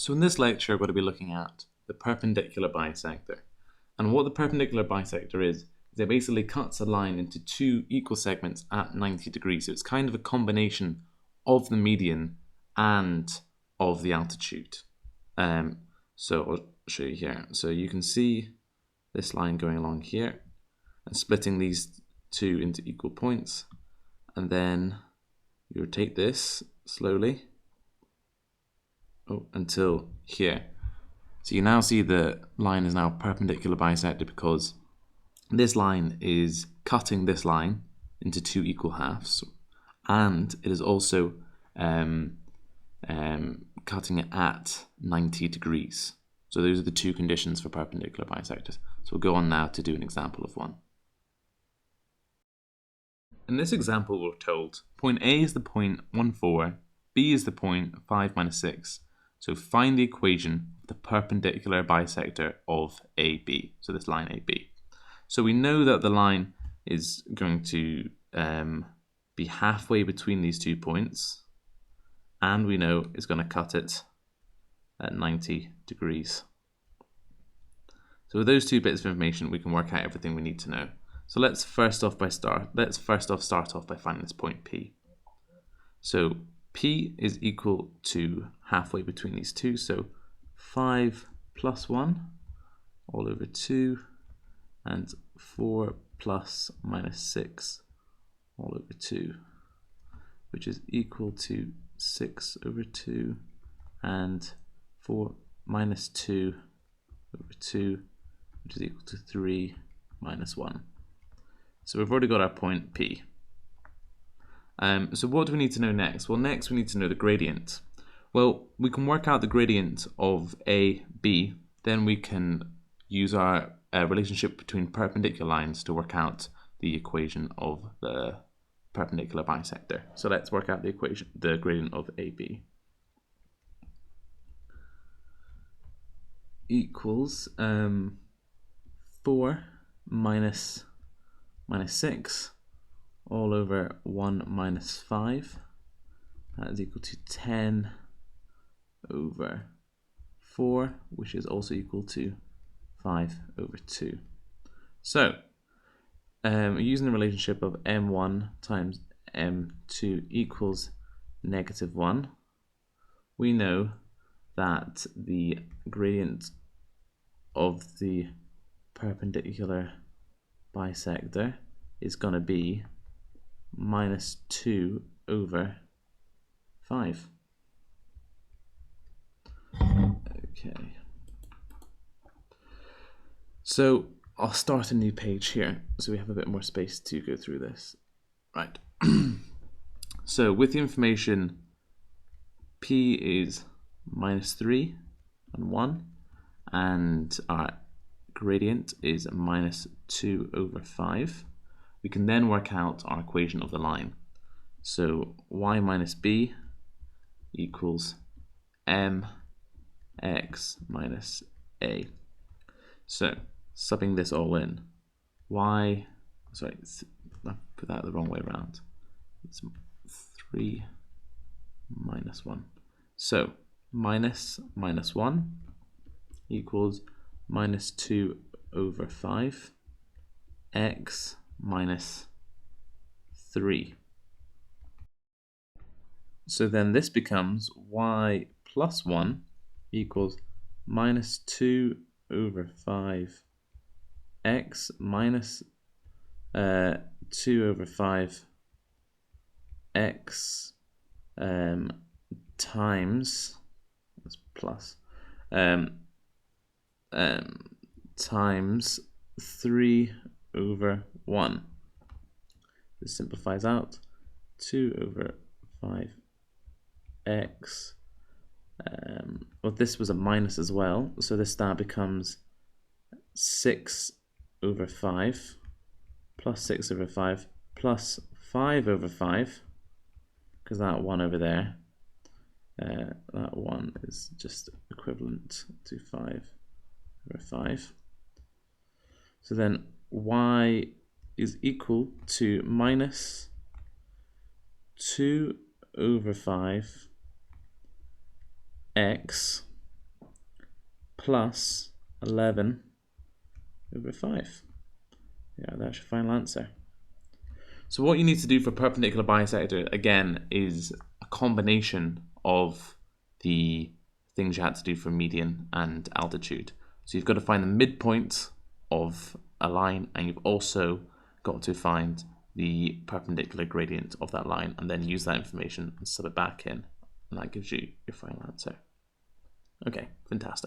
So in this lecture, we're going to be looking at the perpendicular bisector. And what the perpendicular bisector is it basically cuts a line into two equal segments at 90 degrees. So it's kind of a combination of the median and of the altitude. So I'll show you here. So you can see this line going along here and splitting these two into equal points. And then you rotate this slowly until here. So you now see the line is now perpendicular bisector because this line is cutting this line into two equal halves, and it is also cutting it at 90 degrees. So those are the two conditions for perpendicular bisectors. So we'll go on now to do an example of one. In this example, we're told point A is the point 1, 4, B is the point 5, minus 6. So find the equation of the perpendicular bisector of AB, so this line AB. So we know that the line is going to be halfway between these 2 points, and we know it's going to cut it at 90 degrees. So with those two bits of information, we can work out everything we need to know. So let's first off start off by finding this point P. So P is equal to halfway between these two, so 5 plus 1 all over 2, and 4 plus minus 6 all over 2, which is equal to 6 over 2, and 4 minus 2 over 2, which is equal to 3 minus 1. So we've already got our point P. So what do we need to know next? Well, next we need to know the gradient. Well, we can work out the gradient of AB, then we can use our relationship between perpendicular lines to work out the equation of the perpendicular bisector. So let's work out the gradient of AB. Equals 4 minus 6 all over 1 minus 5. That is equal to 10 over 4, which is also equal to 5 over 2. So, using the relationship of m1 times m2 equals negative 1, we know that the gradient of the perpendicular bisector is going to be minus 2 over 5. Okay. So I'll start a new page here so we have a bit more space to go through this. Right. So with the information P is minus 3 and 1, and our gradient is minus 2 over 5, we can then work out our equation of the line. So y minus b equals mx minus a. So subbing this all in, I put that the wrong way around. It's 3 minus 1. So minus 1 equals minus 2 over 5 x minus 3. So then this becomes y plus 1 equals minus 2 over 5 x minus 2 over 5 x times, that's plus, times 3 over 1. This simplifies out. 2 over 5x. Well, this was a minus as well, so this now becomes 6 over 5 plus 6 over 5 plus 5 over 5, because that 1 over there, that 1 is just equivalent to 5 over 5. So then y is equal to minus 2 over 5 x plus 11 over 5. Yeah, that's your final answer. So what you need to do for perpendicular bisector, again, is a combination of the things you had to do for median and altitude. So you've got to find the midpoint of a line, and you've also got to find the perpendicular gradient of that line, and then use that information and sub it back in, and that gives you your final answer. Okay, fantastic.